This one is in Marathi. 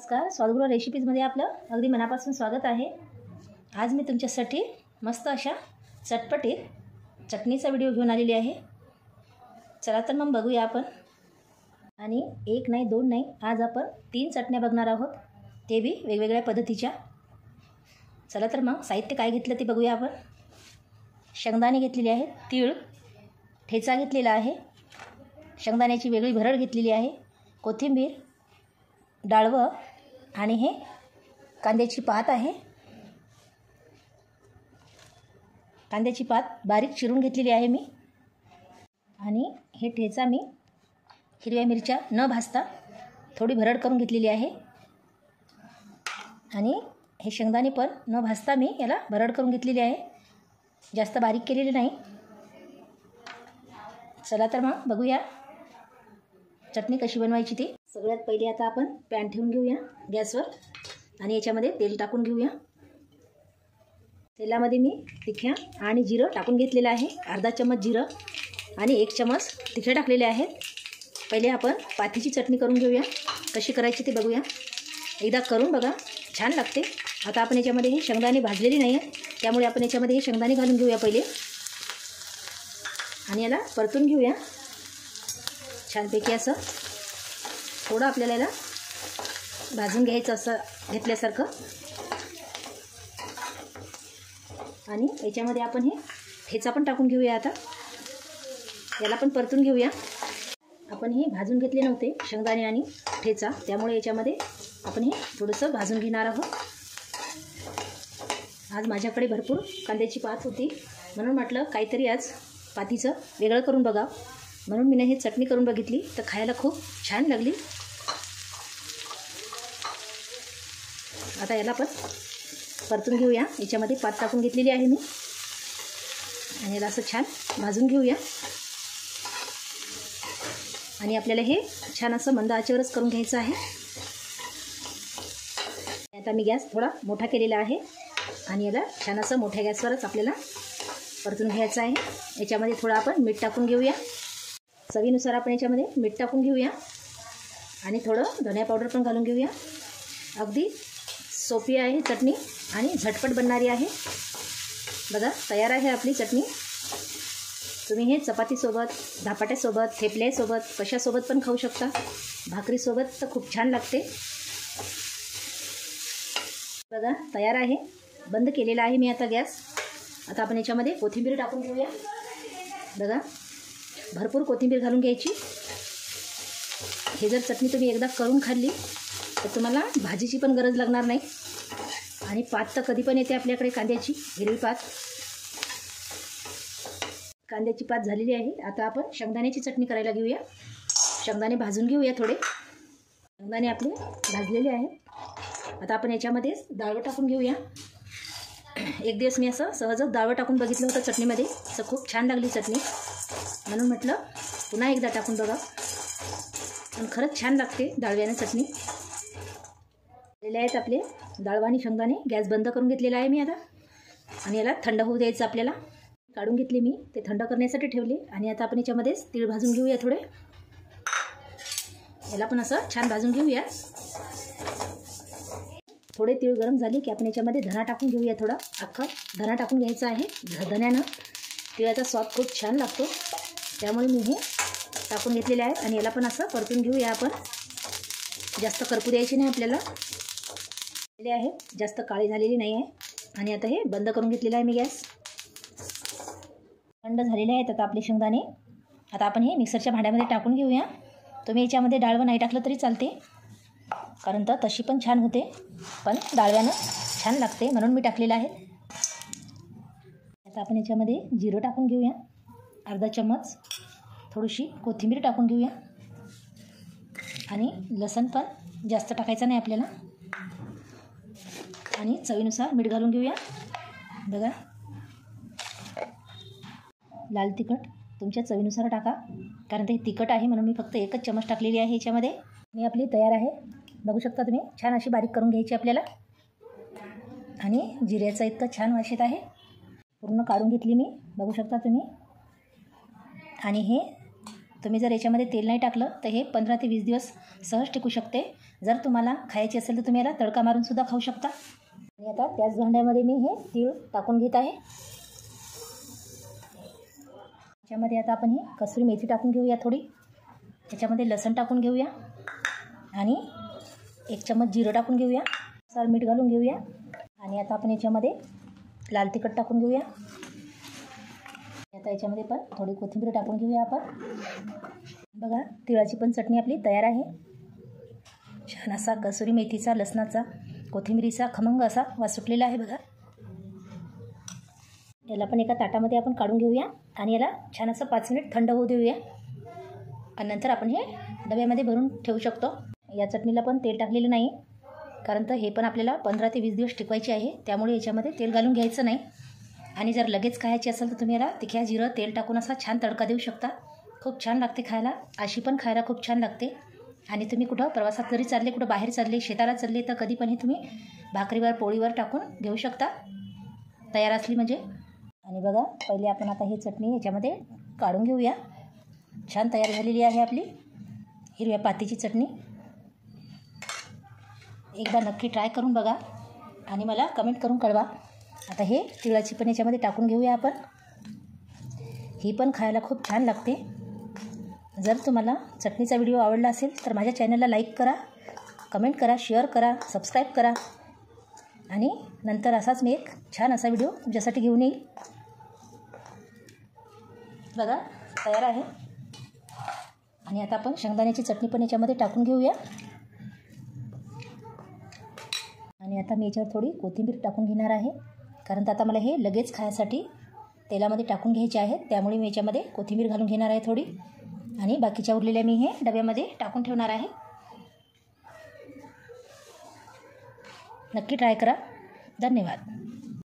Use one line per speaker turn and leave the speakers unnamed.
नमस्कार, स्वादगृह रेसिपीजमध्ये आपलं अगदी मनापासून स्वागत आहे। आज मी तुमच्यासाठी मस्त अशा चटपटीत चटणीचा व्हिडिओ घेऊन आलेली आहे। चला तर मग बघूया आपण। आणि एक नाही दोन नाही, आज आपण 3 चटण्या बघणार आहोत, ते बी वेगवेगळ्या पद्धतीच्या। चला तर मग साहित्य काय घेतलं ते बघूया आपण। शेंगदाणे घेतलेले आहेत, तीळ ठेचा घेतलेला आहे, शेंगदाण्याची वेगळी भरड घेतलेली आहे, कोथिंबीर, डाळवं आणि हे कांद्याची पात आहे। कांद्याची पात बारीक चिरून घेतलेली आहे मी। आणि हे ठेचा मी हिरव्या मिरच्या न भाजता थोडी भरड करून घेतलेली आहे। आणि हे शेंगदाणे पण न भाजता मी याला भरड करून घेतलेली आहे, जास्त बारीक केलेली नाही। चला तर मग बघूया चटणी कशी बनवायची ती। सगळ्यात पहिले आता आपण पॅन ठेवून घेऊया गॅसवर आणि याच्यामध्ये तेल टाकून घेऊया। तेलामध्ये मी तिखा आणि जिरं टाकून घेतलेलं आहे, अर्धा चम्मच जिरं आणि 1 चम्मच तिखे टाकलेले आहेत। पहिले आपण पाथीची चटणी करून घेऊया, कशी करायची ते बघूया। एकदा करून बघा, छान लागते। आता आपण याच्यामध्ये हे शेंगदाणे भाजलेली नाही आहे, त्यामुळे आपण याच्यामध्ये हे शेंगदाणे घालून घेऊया पहिले आणि याला परतून घेऊया छानपैकी। असं थोडं आपल्याला याला भाजून घ्यायचं असं घेतल्यासारखं। आणि याच्यामध्ये आपण हे ठेचा पण टाकून घेऊया। आता याला पण परतून घेऊया। आपण हे भाजून घेतले नव्हते शेंगदाणे आणि ठेचा, त्यामुळे याच्यामध्ये आपण हे थोडंसं भाजून घेणार आहोत। आज माझ्याकडे भरपूर कांद्याची पात होती, म्हणून म्हटलं काहीतरी आज पातीचं वेगळं करून बघा, म्हणून मी हे चटणी करून बघितली, तर खायला खूप छान लागली। आता याला पण परतून घेऊया। याच्यामध्ये पात टाकून घेतलेली आहे मी आणि याला असं छान भाजून घेऊया। आणि आपल्याला हे छान असं मंद आचेवरच करून घ्यायचं आहे। आता मी गॅस थोडा मोठा केलेला आहे आणि याला छान असं मोठ्या गॅसवरच आपल्याला परतून घ्यायचं आहे। याच्यामध्ये थोडं आपण मीठ टाकून घेऊया, चवीनुसार आपण याच्यामध्ये मीठ टाकून घेऊया आणि थोडं धनिया पावडर पण घालून घेऊया। अगदी सोपी आहे चटणी आणि झटपट बनणारी आहे। बघा तयार आहे आपली चटणी। तुम्ही हे चपातीसोबत, धपाट्यासोबत, थेपल्यासोबत, कशासोबत पण खाऊ शकता, भाकरीसोबत तर खूप छान लागते। बघा तयार आहे, बंद केलेला आहे मी आता गॅस। आता आपण याच्यामध्ये कोथिंबीर टाकून घेऊया। बघा भरपूर कोथिंबीर घालून घ्यायची। हे जर चटणी तुम्ही एकदा करून खाल्ली तर तुम्हाला भाजीची पण गरज लागणार नाही। आणि पात तर कधी पण येते आपल्याकडे, कांद्याची हिरवी पात। कांद्याची पात झालेली आहे। आता आपण शेंगदाण्याची चटणी करायला घेऊया। शेंगदाणे भाजून घेऊया थोडे। शेंगदाणे आपले भाजलेले आहेत। आता आपण याच्यामध्ये डाळवं टाकून घेऊया। एक दिवस मी असं सहजच डाळवं टाकून बघितलं होतं चटणीमध्ये, तर खूप छान लागली चटणी, म्हणून म्हटलं पुन्हा एकदा टाकून बघा, पण खरंच छान लागते डाळव्याने चटणी। झालेले आहेत आपले डाळवा आणि शेंगदाणे। गॅस बंद करून घेतलेला आहे मी आता आणि याला थंड होऊ द्यायचं आपल्याला। काढून घेतले मी, ते थंड करण्यासाठी ठेवले। आणि आता आपण याच्यामध्येच तीळ भाजून घेऊया थोडे। याला पण असं छान भाजून घेऊया। थोडे तीळ गरम झाले की आपण याच्यामध्ये धना टाकून घेऊया। थोडा अख्खा धना टाकून घ्यायचा आहे। धण्यानं तिळाचा स्वाद खूप छान लागतो, त्यामुळे मी हे टाकून घेतलेले आहेत। आणि याला पण असं परतून घेऊया आपण, जास्त करपू द्यायची नाही आपल्याला। आहे जास्त काळी झालेली नाही आहे। आणि आता हे बंद करून घेतलेलं आहे मी गॅस। थंड झालेले आहेत आता आपले शेंगदाणे। आता आपण हे मिक्सरच्या भांड्यामध्ये टाकून घेऊया। तुम्ही याच्यामध्ये डाळवं नाही टाकलं तरी चालते, कारण तर तशी पण छान होते, पण डाळव्यानं छान लागते म्हणून मी टाकलेलं आहे। आता आपण याच्यामध्ये जिरं टाकून घेऊया, अर्धा चम्मच। थोडीशी कोथिंबीर टाकून घेऊया आणि लसूण पण जास्त टाकायचं नाही आपल्याला। आणि चवीनुसार मीठ घालून घेऊया। बघा लाल तिखट तुमच्या चवीनुसार टाका, कारण ते तिखट आहे म्हणून मी फक्त 1च चम्मच टाकलेली आहे याच्यामध्ये। आणि आपली तयार आहे, बघू शकता तुम्ही। छान अशी बारीक करून घ्यायची आपल्याला। आणि जिऱ्याचा इतकं छान वास येत आहे, पूर्ण काढून घेतली मी, बघू शकता तुम्ही। आणि हे तुम्ही जर याच्यामध्ये तेल नाही टाकलं तर हे 15 ते 20 दिवस सहज टिकू शकते. जर तुम्हाला खायची असेल तर तुम्ही याला तडका मारूनसुद्धा खाऊ शकता. आणि आता त्याच भांड्यामध्ये मी हे तीळ टाकून घेत आहे. त्याच्यामध्ये आता आपण ही कसुरी मेथी टाकून घेऊया थोडी. त्याच्यामध्ये लसण टाकून घेऊया आणि 1 चम्मच जिरं टाकून घेऊया. सर मीठ घालून घेऊया. आणि आता आपण याच्यामध्ये लाल तिखट टाकून घेऊया. आता याच्यामध्ये पण थोडी कोथिंबीर टाकून घेऊया आपण. बघा तिळाची पण चटणी आपली तयार आहे. छान असा कसुरी मेथीचा, लसणाचा, कोथिंबीरीचा खमंग असा वास सुटलेला आहे बघा. याला पण एका ताटामध्ये आपण काढून घेऊया आणि याला छान असं 5 मिनिट थंड होऊ देऊया. आणि नंतर आपण हे डब्यामध्ये भरून ठेवू शकतो. या चटणीला पण तेल टाकलेलं नाही, कारण तर हे पण आपल्याला 15 ते 20 दिवस टिकवायचे आहे. त्यामुळे याच्यामध्ये तेल घालून घ्यायचं नाही. आणि जर लगेच खायची असेल तर तुम्ही याला तिख्या जिरं तेल टाकून असा छान तडका देऊ शकता. खूप छान लागते खायला. अशी पण खायला खूप छान लागते. आणि तुम्ही कुठं प्रवासात जरी चालले, कुठं बाहेर चालले, शेताला चालले, तर कधी पण हे तुम्ही भाकरीवर पोळीवर टाकून घेऊ शकता तयार असली म्हणजे. आणि बघा पहिले आपण आता ही चटणी याच्यामध्ये काढून घेऊया. छान तयार झालेली आहे आपली हिरव्या पातीची चटणी. एकदा नक्की ट्राय करून बघा आणि मला कमेंट करून कळवा. आता हे तिळाची पण याच्यामध्ये टाकून घेऊया आपण. ही पण खायला खूप छान लागते. जर तुम्हाला चटणीचा व्हिडिओ आवडला असेल तर माझ्या चॅनलला लाईक करा, कमेंट करा, शेअर करा, सबस्क्राईब करा. आणि नंतर असाच मी एक छान असा व्हिडिओ तुमच्यासाठी घेऊन येईल. बघा तयार आहे. आणि आता आपण शेंगदाण्याची चटणी पण याच्यामध्ये टाकून घेऊया. आणि आता मी याच्यावर थोडी कोथिंबीर टाकून घेणार आहे, कारण आता मला हे लगेच खाण्यासाठी तेलामध्ये टाकून घ्यायचे आहे. त्यामुळे मी याच्यामध्ये कोथिंबीर घालून घेणार आहे थोडी. आणि बाकीच्या उरलेल्या मी हे डब्यामध्ये टाकून ठेवणार आहे. नक्की ट्राय करा. धन्यवाद.